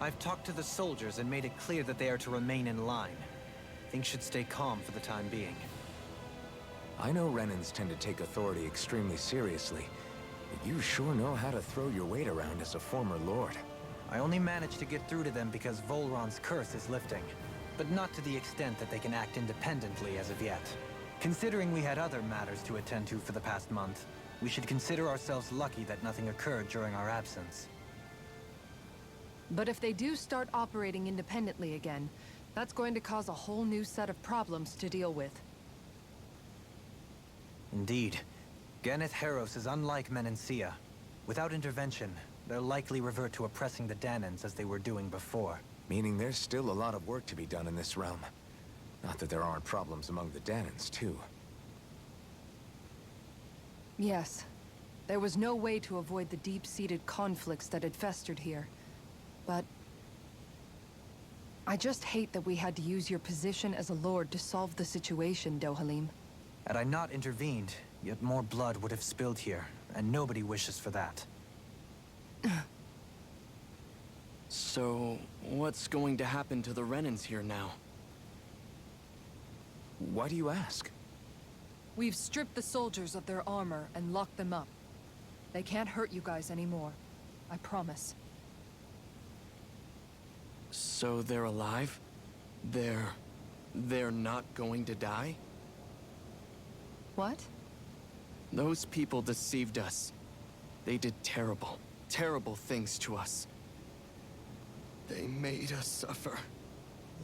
I've talked to the soldiers and made it clear that they are to remain in line. Things should stay calm for the time being. I know Renans tend to take authority extremely seriously, but you sure know how to throw your weight around as a former lord. I only managed to get through to them because Vholran's curse is lifting, but not to the extent that they can act independently as of yet. Considering we had other matters to attend to for the past month, we should consider ourselves lucky that nothing occurred during our absence. But if they do start operating independently again, that's going to cause a whole new set of problems to deal with. Indeed. Geneth Heros is unlike Menancia. Without intervention, they'll likely revert to oppressing the Danans as they were doing before. Meaning there's still a lot of work to be done in this realm. Not that there aren't problems among the Danans, too. Yes. There was no way to avoid the deep-seated conflicts that had festered here. But I just hate that we had to use your position as a lord to solve the situation, Dohalim. Had I not intervened, yet more blood would have spilled here, and nobody wishes for that. So, what's going to happen to the Renans here now? Why do you ask? We've stripped the soldiers of their armor and locked them up. They can't hurt you guys anymore. I promise. So they're alive? They're not going to die? What? Those people deceived us. They did terrible, terrible things to us. They made us suffer.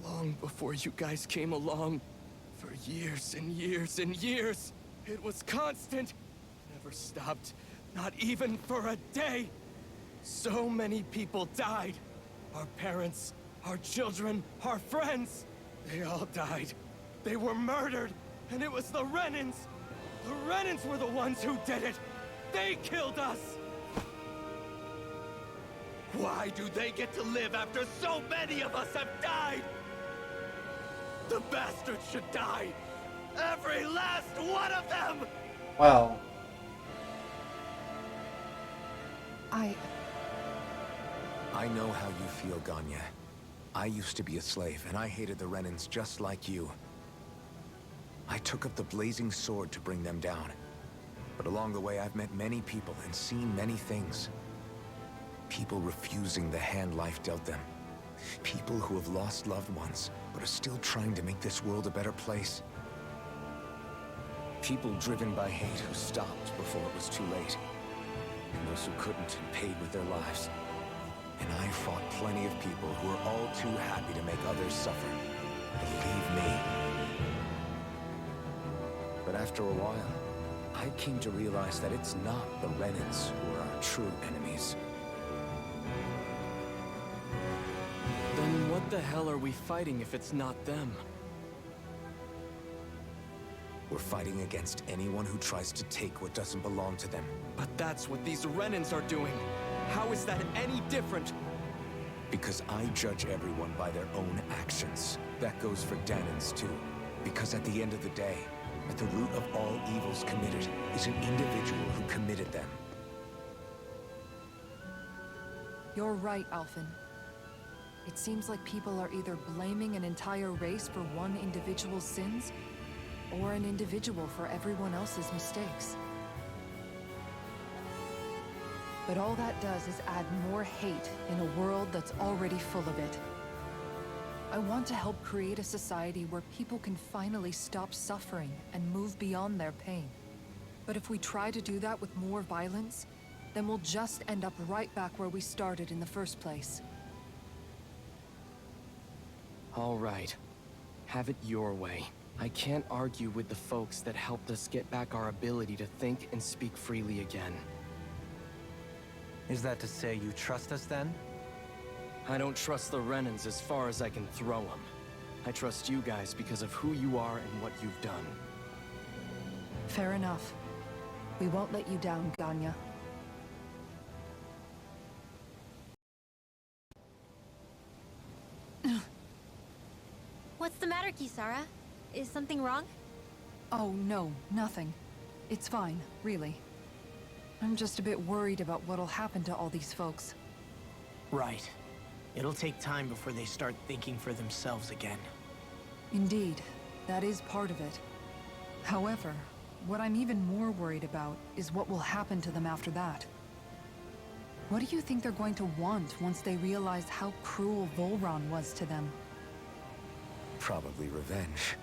Long before you guys came along. For years and years and years. It was constant. Never stopped. Not even for a day. So many people died. Our parents, our children, our friends. They all died. They were murdered. And it was the Renans. The Renans were the ones who did it. They killed us. Why do they get to live after so many of us have died? The bastards should die. Every last one of them! Wow. I know how you feel, Ganya. I used to be a slave, and I hated the Renans just like you. I took up the blazing sword to bring them down. But along the way, I've met many people and seen many things. People refusing the hand life dealt them. People who have lost loved ones, but are still trying to make this world a better place. People driven by hate who stopped before it was too late. And those who couldn't and paid with their lives. And I fought plenty of people who were all too happy to make others suffer. Believe me. But after a while, I came to realize that it's not the Renans who are our true enemies. Then what the hell are we fighting if it's not them? We're fighting against anyone who tries to take what doesn't belong to them. But that's what these Renans are doing. How is that any different? Because I judge everyone by their own actions. That goes for Danans too. Because at the end of the day, at the root of all evils committed is an individual who committed them. You're right, Alphen. It seems like people are either blaming an entire race for one individual's sins, or an individual for everyone else's mistakes. But all that does is add more hate in a world that's already full of it. I want to help create a society where people can finally stop suffering and move beyond their pain. But if we try to do that with more violence, then we'll just end up right back where we started in the first place. All right. Have it your way. I can't argue with the folks that helped us get back our ability to think and speak freely again. Is that to say you trust us then? I don't trust the Renans as far as I can throw them. I trust you guys because of who you are and what you've done. Fair enough. We won't let you down, Ganya. What's the matter, Kisara? Is something wrong? Oh, no, nothing. It's fine, really. I'm just a bit worried about what'll happen to all these folks. Right. It'll take time before they start thinking for themselves again. Indeed, that is part of it. However, what I'm even more worried about is what will happen to them after that. What do you think they're going to want once they realize how cruel Vholran was to them? Probably revenge.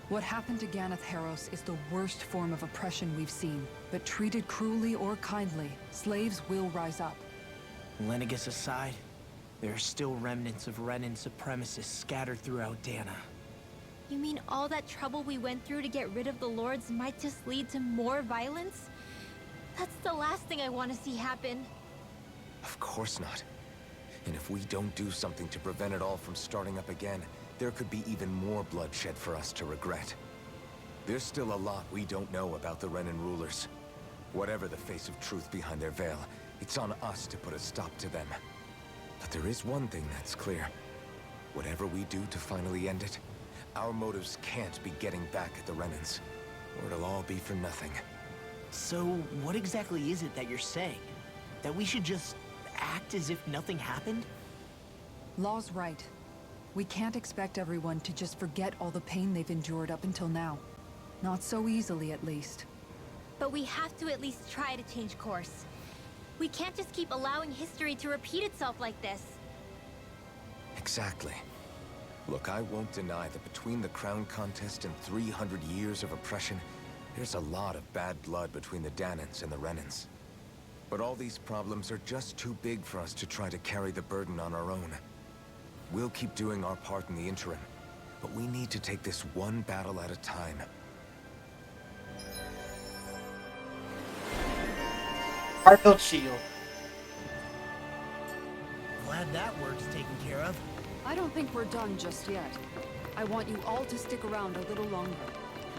What happened to Ganeth Haros is the worst form of oppression we've seen, but treated cruelly or kindly, slaves will rise up. Lenegus aside, there are still remnants of Renan supremacists scattered throughout Dana. You mean all that trouble we went through to get rid of the Lords might just lead to more violence? That's the last thing I want to see happen. Of course not. And if we don't do something to prevent it all from starting up again, there could be even more bloodshed for us to regret. There's still a lot we don't know about the Renan rulers. Whatever the face of truth behind their veil, it's on us to put a stop to them. But there is one thing that's clear. Whatever we do to finally end it, our motives can't be getting back at the Renans, or it'll all be for nothing. So, what exactly is it that you're saying? That we should just act as if nothing happened? Law's right. We can't expect everyone to just forget all the pain they've endured up until now. Not so easily, at least. But we have to at least try to change course. We can't just keep allowing history to repeat itself like this. Exactly. Look, I won't deny that between the crown contest and 300 years of oppression, there's a lot of bad blood between the Danans and the Renans. But all these problems are just too big for us to try to carry the burden on our own. We'll keep doing our part in the interim, but we need to take this one battle at a time. Heartfelt shield. Glad that work's taken care of. I don't think we're done just yet. I want you all to stick around a little longer.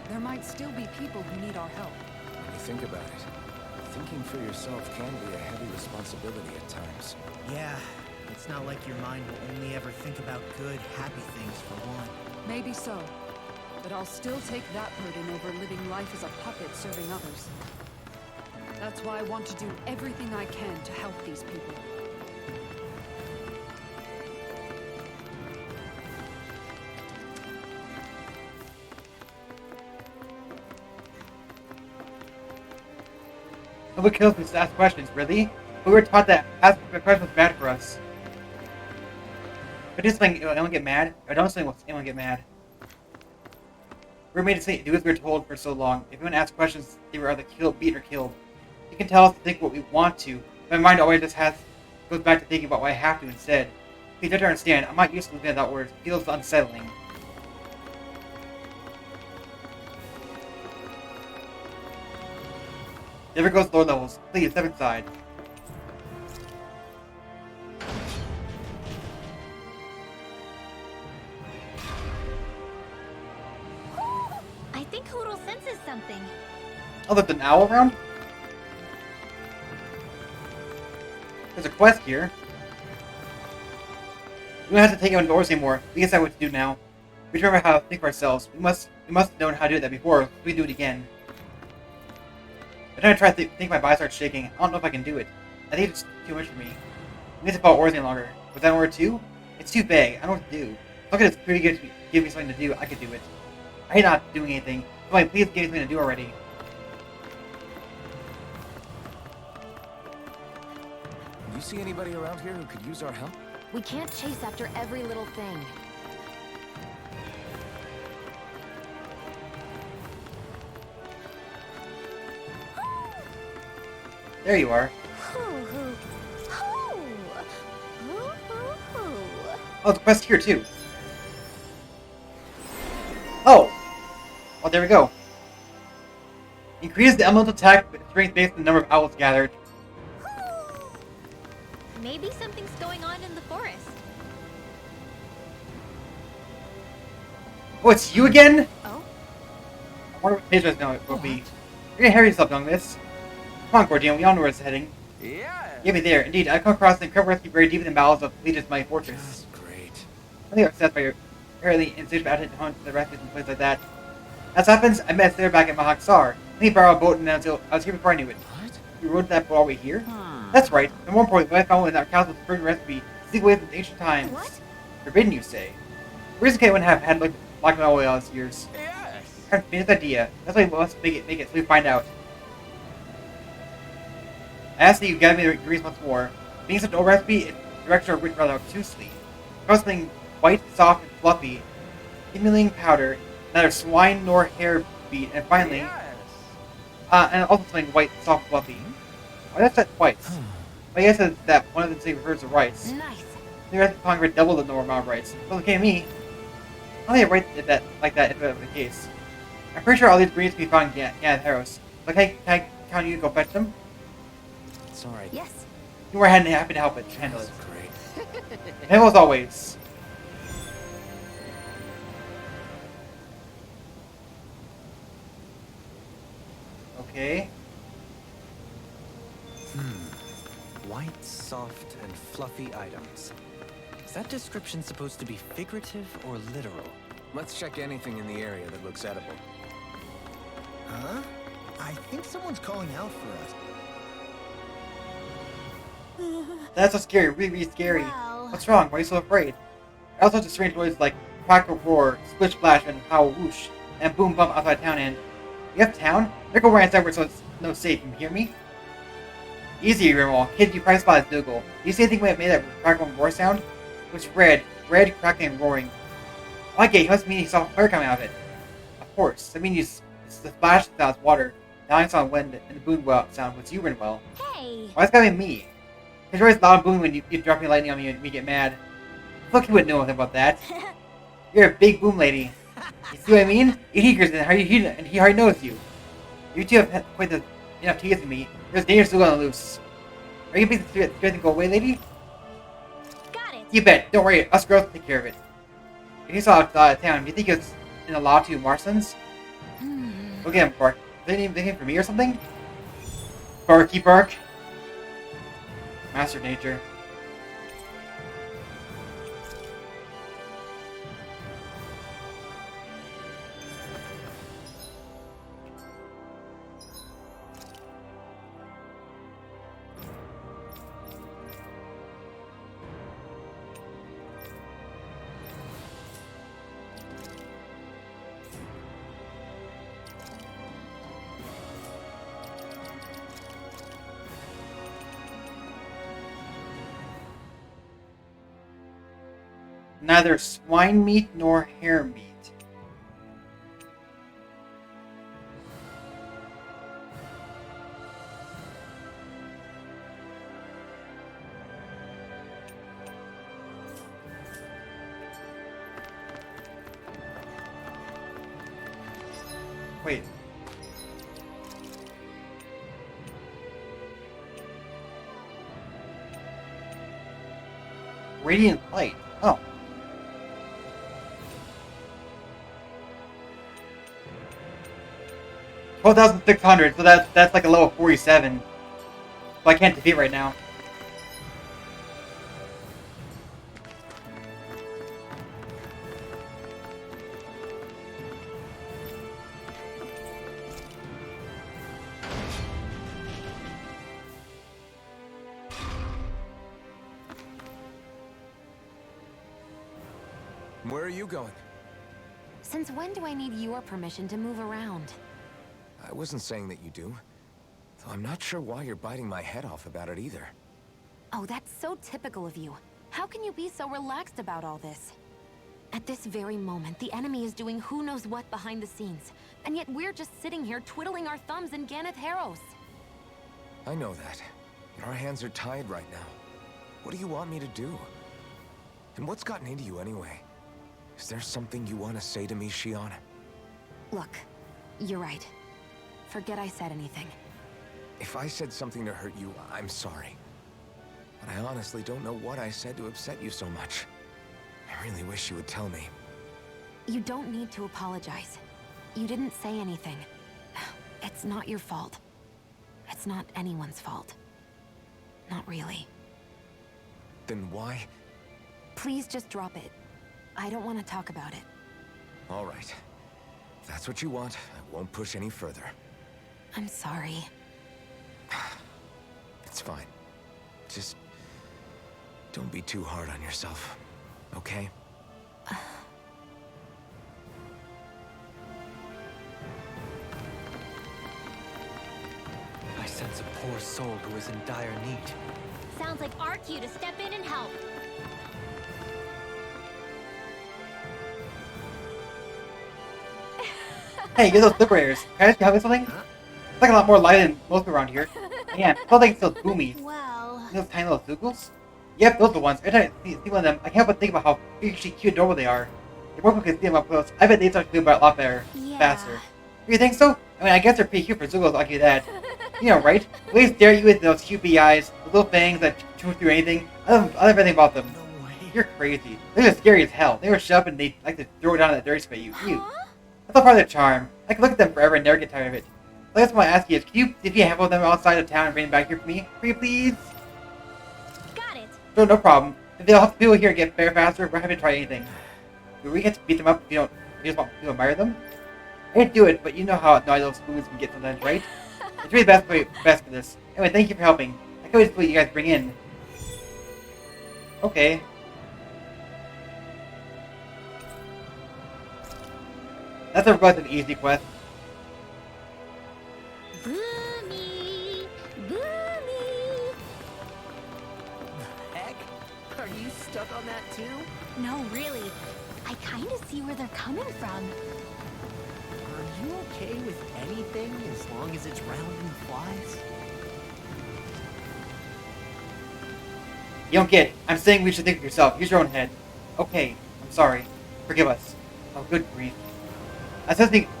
There might still be people who need our help. When you think about it, thinking for yourself can be a heavy responsibility at times. Yeah, it's not like your mind will only ever think about good, happy things for one. Maybe so. But I'll still take that burden over living life as a puppet serving others. That's why I want to do everything I can to help these people. Nobody kills us to ask questions, really? We were taught that asking questions was bad for us. But just like anyone get mad, or don't say anyone get mad. We're made to say do as we're told for so long. If anyone asks questions, they were either killed, beaten, or killed. You can tell us to think what we want to. My mind always just goes back to thinking about what I have to instead. Please try to understand, I'm not used to looking at that word. It feels unsettling. Never goes lower levels. Please, step inside. I think Hoodle senses something. Oh, there's an owl around? There's a quest here. We don't have to take it indoors anymore. We decide what to do now. We remember how to think of ourselves. We must have known how to do that before. We do it again. I'm trying to think my body starts shaking. I don't know if I can do it. I think it's too much for me. I need to follow orders any longer. Was that order 2? It's too vague. I don't know what to do. Look at it's pretty good to give me something to do. I could do it. I hate not doing anything. Come on, please give me something to do already. Do you see anybody around here who could use our help? We can't chase after every little thing. There you are. Oh, there's a quest here too. Oh! Oh, there we go. Increase the elemental attack strength based on the number of owls gathered. Maybe something's going on in the forest. Oh, it's you again? Oh? I wonder what Pedro's now will be. You're gonna hurry yourself, young miss. Come on, Gordian, we all know where it's heading. Yeah! Get me there. Indeed, I've come across the incredible rescue buried deep in the bowels of Pelegion, my fortress. Great. I think I'm obsessed by your early insatiable attitude to hunt the rescues and places like that. As happens, I met Sarah back at Mahak Sar. Let me borrow a boat and I was here before I knew it. What? You rode that boat all the way here? Hmm. That's right. And more importantly, what I found in our castle's forbidden recipe, seek away from ancient times. What? Forbidden, you say? The reason Kate wouldn't have had like my way all these years. Yes. This idea. That's why we must make it so we find out. I asked that you gather me the ingredients once more. Being such an old recipe, its directions are written rather obtusely. Something white, soft, and fluffy, stimulating powder, neither swine nor hare beat, and finally, and also something white, soft, fluffy. Why does that twice? I guess that one of the things refers to rice. Nice. The recipe calling for double the normal amount of rice. So okay, me. I don't think I write that like that if that was the case. I'm pretty sure all these ingredients can be found in Ganeth Harrows. But can I count you to go fetch them? Sorry. Yes. You were happy to help it. Handle it. Great. Handle as always. Okay. White, soft, and fluffy items. Is that description supposed to be figurative or literal? Let's check anything in the area that looks edible. Huh? I think someone's calling out for us. That's so scary, really scary. Well. What's wrong? Why are you so afraid? I also have strange noises like crackle roar, splish splash, and howl whoosh, and boom bump outside town and... You have town? They're going right inside where it's no safe, you hear me? Easy, Rimwall. Kid, you probably spotted Dougal. Do you see anything that made that crackle and roar sound? It was red, crackling, and roaring. I like it, he must mean he saw fire coming out of it. Of course. I mean, it's the splash sounds water, the howling sound wind, and the boom sound was you, Rimwell. Hey. Why it's gotta be me? Because you're always loud and booming when you drop me lightning on me and we get mad. Look, you wouldn't know anything about that. You're a big boom lady. You see what I mean? You hears and he already knows you. You two have quite enough teasing me. There's danger still on the loose. Are you gonna make the spirit thing go away, lady? Got it. You bet. Don't worry. Us girls will take care of it. If you saw outside of town, do you think it's in the law to Marsons? Look at him, Bark. Is there anything for me or something? Barky Bark. Master of Nature. Neither swine meat nor hare meat. Wait. Radiant light. Oh. 12,600, so that's like a low of 47. So I can't defeat right now. Where are you going? Since when do I need your permission to move around? I wasn't saying that you do. Though I'm not sure why you're biting my head off about it either. Oh, that's so typical of you. How can you be so relaxed about all this? At this very moment, the enemy is doing who knows what behind the scenes. And yet we're just sitting here twiddling our thumbs in Ganeth Harrows. I know that. But our hands are tied right now. What do you want me to do? And what's gotten into you anyway? Is there something you want to say to me, Shion? Look, you're right. Forget I said anything. If I said something to hurt you, I'm sorry. But I honestly don't know what I said to upset you so much. I really wish you would tell me. You don't need to apologize. You didn't say anything. It's not your fault. It's not anyone's fault. Not really. Then why? Please just drop it. I don't want to talk about it. All right. If that's what you want, I won't push any further. I'm sorry. It's fine. Just don't be too hard on yourself, okay? I sense a poor soul who is in dire need. Sounds like our cue to step in and help. Hey, get those liberators. Can I ask you how something? It's like a lot more light than most around here. Man, I felt like those boomies. Well, Those tiny little Zoogles? Yep, those are the ones. Every time I see one of them, I can't but think about how actually cute adorable they are. If more people could see them up close, I bet they'd start to feel about a lot better, yeah. faster. You think so? I mean, I guess they're pretty cute for Zoogles, I'll give you that. You know, right? The way they stare at you with those cute bee eyes, the little fangs that chew through anything. I love everything about them. No way. You're crazy. They're scary as hell. They were sharp and they like to throw it down in that dirty spit you. Ew. Huh? That's all part of their charm. I can look at them forever and never get tired of it. So I guess what I ask you is, if you handle them outside of town and bring them back here for me? Pretty please? Got it. Sure, no problem. If they'll help people here get better faster, we're happy to try anything. Will we get to beat them up if you just want to admire them? I didn't do it, but you know how annoyed those fools can get sometimes, right? It's really best for this. Anyway, thank you for helping. I can't wait to see what you guys bring in. Okay. That's a relatively easy quest. Boomy, boomy. Heck? Are you stuck on that too? No, really. I kind of see where they're coming from. Are you okay with anything as long as it's round and flies? You don't get it. I'm saying we should think of yourself. Use your own head. Okay, I'm sorry. Forgive us. Oh, good grief. I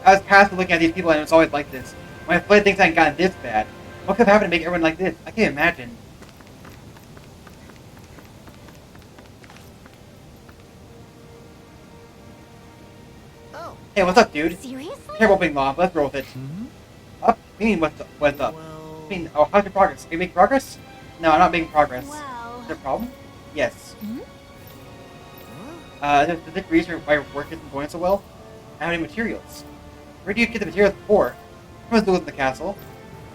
was past looking at these people and it's always like this. When I played things hadn't gotten this bad. What could have happened to make everyone like this? I can't imagine. Oh, Hey, what's up, dude? Seriously? Terrible being long, but let's roll with it. Up? You mean what's up? well... I mean, oh, how's your progress? Are you making progress? No, I'm not making progress. Well, Is there a problem? Yes. Huh? There's a specific reason why your work isn't going so well. I don't have any materials. Where do you get the materials before? From the Zoogles in the castle.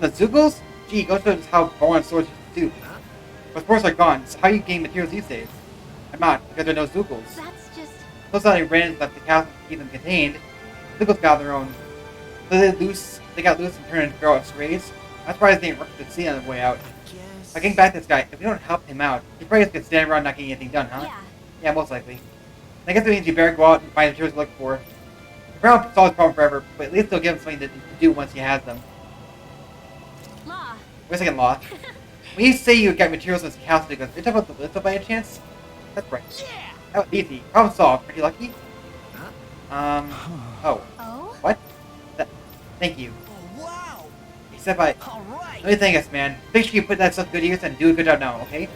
The Zoogles? Gee, go show us how Vholran swords used to do. But swords are gone, so how do you gain materials these days? I'm not, because there are no Zoogles. that's just... Those are the random that the castle can keep them contained. Zoogles got their own. So they got loose and turned into feral strays. I'm surprised they didn't work the sea on the way out. Guess... By getting back to this guy, if we don't help him out, he probably just gonna stand around not getting anything done, huh? Yeah. Yeah, most likely. I guess it means you better go out and find the materials to look for. The ground solves the problem forever, but at least they'll give him something to do once he has them. Law. Wait a second, Law. When you say you got materials in this castle, are you talking about the little by any chance? That's right. Yeah! That was easy. Problem solved. Pretty lucky? Huh? Oh. Oh? What? Thank you. Oh, wow! Except I... Alright! Let me thank us, man. Make sure you put that stuff good use and do a good job now, okay?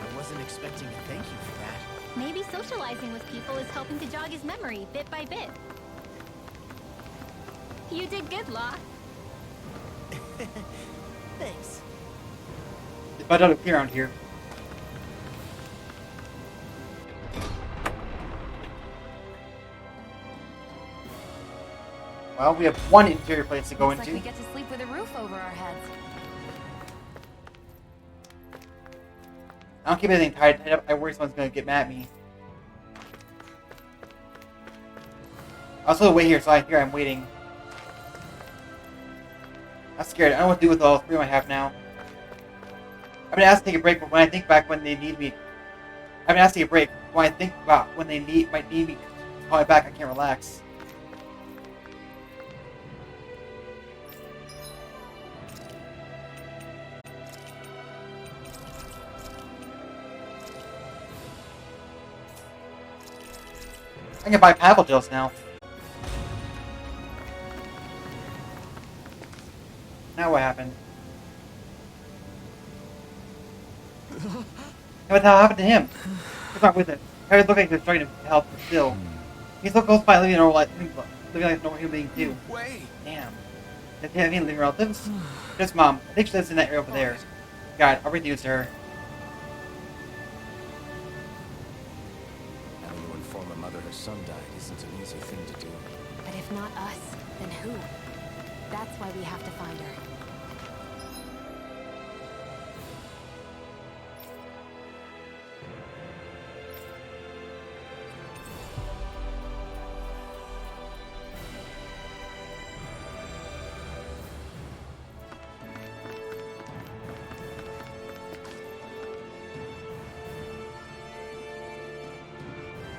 I wasn't expecting a thank you for that. Maybe socializing with people is helping to jog his memory bit by bit. You did good, Law. Thanks. If I don't appear around here. Well, we have one interior place to go Looks like into. we get to sleep with a roof over our heads. I don't keep anything tied up. I worry someone's gonna get mad at me. I also wait here, so I'm waiting. I'm scared. I don't know what to do with all three I have now. I've been asked to take a break, but when I think back when they need me, I've been asked to take a break. When I think about when they might need me to call me back, I can't relax. I can buy paddle gels now. Now what happened? What the hell happened to him? What's wrong with it? I look like he was trying to help, but still. He's so close by living a normal life, living like a normal human being too. Wait! Damn. Does he have any living relatives? Just Mom. I think she lives in that area over there. God, I'll bring news to her. Having to inform a mother herself. son died isn't an easy thing to do. But if not us, then who? That's why we have to find her.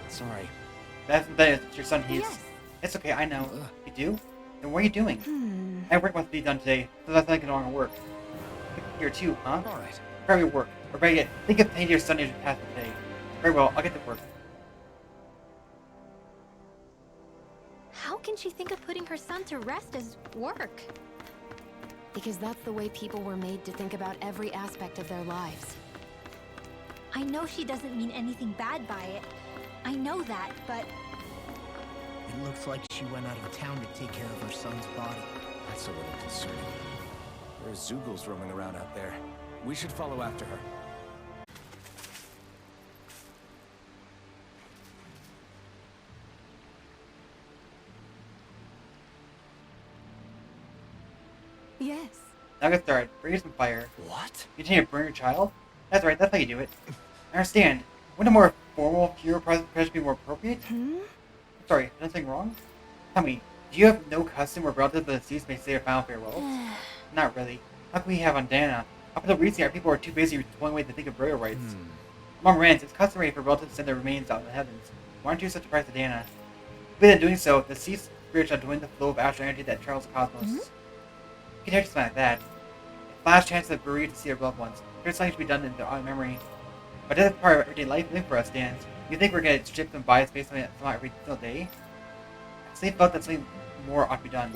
Sorry. That's your son. He's. Yes. It's okay. I know. You do? Then what are you doing? I have work must be done today, so that's not going to work. Here too, huh? All right. Grab your work. Or better yet, think of paying your son your task today. Very well. I'll get to work. How can she think of putting her son to rest as work? Because that's the way people were made to think about every aspect of their lives. I know she doesn't mean anything bad by it. I know that, but It looks like she went out of town to take care of her son's body. That's a little concerning. There's Zoogles roaming around out there. We should follow after her. Yes. Now get started. Bring some fire. What? You intend to burn your child? That's right. That's how you do it. I understand. Wouldn't a more formal funeral procession be more appropriate? Sorry, nothing wrong? Tell me, do you have no custom where relatives of the deceased may say their final farewells? Not really. How can we have on Dana? Up until recently, our people are too busy throwing away to think of burial rites. Among Rans, it's customary for relatives to send their remains out in the heavens. Why aren't you such a price to Dana? But in doing so, the deceased spirit shall join the flow of astral energy that travels the cosmos. You can hear something like that. It's last chance of the bereaved to see their loved ones. There's something to be done in their own memory. But that's part of everyday life living for us, Dan. You think we're gonna strip them bias based on it every single day? They felt that something more ought to be done.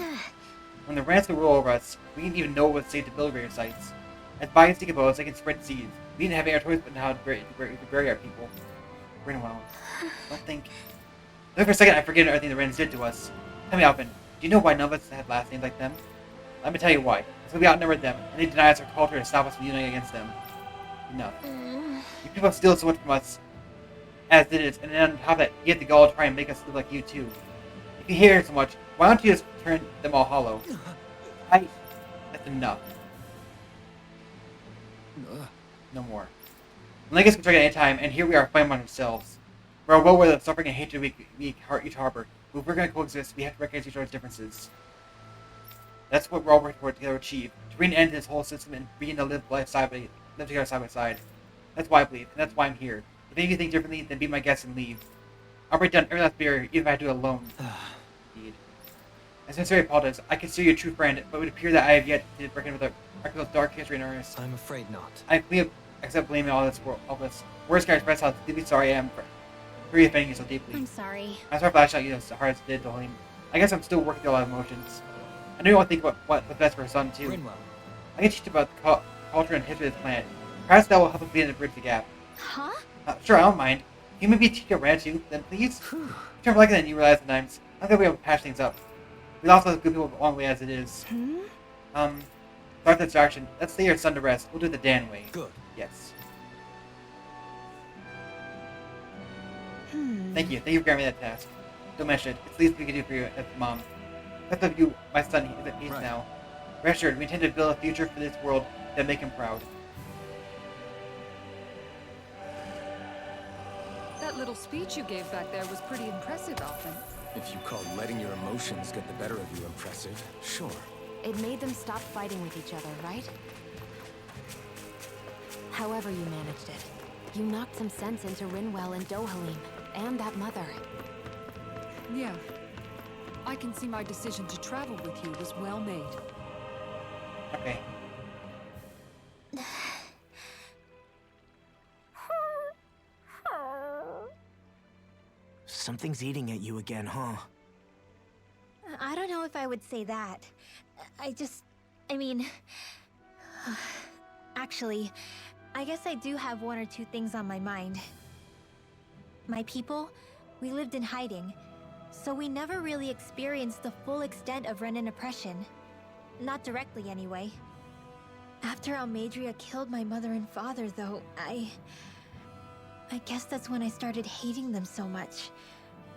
When the rants would roll over us, we didn't even know what was safe to build radio sites. As bodies decompose, they can spread seeds. We didn't have any choice but how to bury our people. Grinwell. Don't think. Look for a second, I forget everything the Rans did to us. Tell me, Alvin, do you know why none of us have last names like them? Let me tell you why. It's because we outnumbered them, and they deny us our culture to stop us from uniting against them. Enough. You people steal so much from us, as it is, and then on top of that, you have the gall to try and make us live like you too. If you hear so much, why don't you just turn them all hollow? That's enough. No more. Lincoln can strike at any time, and here we are fighting among ourselves. We're well aware of the suffering and hatred we each harbor. But if we're going to coexist, we have to recognize each other's differences. That's what we're all working toward together to achieve. To bring an end to this whole system and begin to live together side by side. That's why I believe, and that's why I'm here. If any of you think differently, then be my guest and leave. I'll break down every last barrier, even if I do it alone. Indeed. I sincerely apologize. I consider you a true friend, but it would appear that I have yet to reckon with our dark history in earnest. I'm afraid not. I please accept blaming all this. Words can express how deeply sorry I am for you offending you so deeply. I'm sorry. I'm sorry for lashing out you as hard as it did to him. I guess I'm still working through a lot of emotions. I know you want to think about what's best for her son, too. Grinwell. I can teach you about the culture and history of this planet. Perhaps that will help us begin to bridge the gap. Huh? Sure, I don't mind. Can you maybe teach a rant too, then please? Turn like it and you realize sometimes. I'm gonna be able to patch things up. We lost those good people a long way as it is. Start the distraction. Let's lay your son to rest. We'll do it the Dan way. Good. Yes. Thank you. Thank you for granting me that task. Don't mention it. It's the least we can do for you as mom. That's of you, my son, he's at peace now. Rest assured, we intend to build a future for this world that make him proud. That little speech you gave back there was pretty impressive, Alvin. If you call letting your emotions get the better of you impressive, sure. It made them stop fighting with each other, right? However you managed it, you knocked some sense into Rinwell and Dohalim, and that mother. Yeah. I can see my decision to travel with you was well made. Okay. Something's eating at you again, huh? I don't know if I would say that. I mean... Actually, I guess I do have one or two things on my mind. My people, we lived in hiding, so we never really experienced the full extent of Renan oppression. Not directly, anyway. After Almadria killed my mother and father, though, I guess that's when I started hating them so much.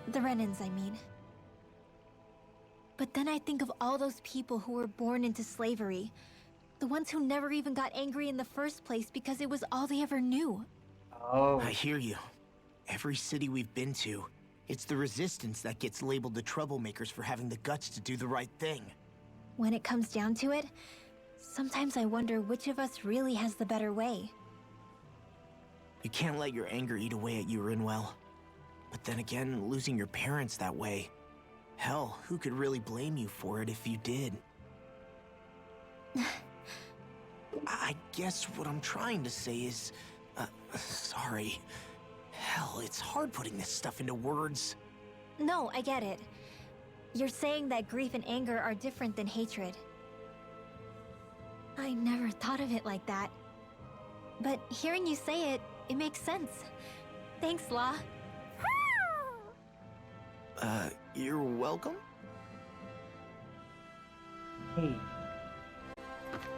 The Renans, I mean. But then I think of all those people who were born into slavery. The ones who never even got angry in the first place because it was all they ever knew. Oh. I hear you. Every city we've been to, it's the resistance that gets labeled the troublemakers for having the guts to do the right thing. When it comes down to it, sometimes I wonder which of us really has the better way. You can't let your anger eat away at you, Rinwell. But then again, losing your parents that way... Hell, who could really blame you for it if you did? I guess what I'm trying to say is... sorry. Hell, it's hard putting this stuff into words. No, I get it. You're saying that grief and anger are different than hatred. I never thought of it like that. But hearing you say it, it makes sense. Thanks, Law. You're welcome? Hey.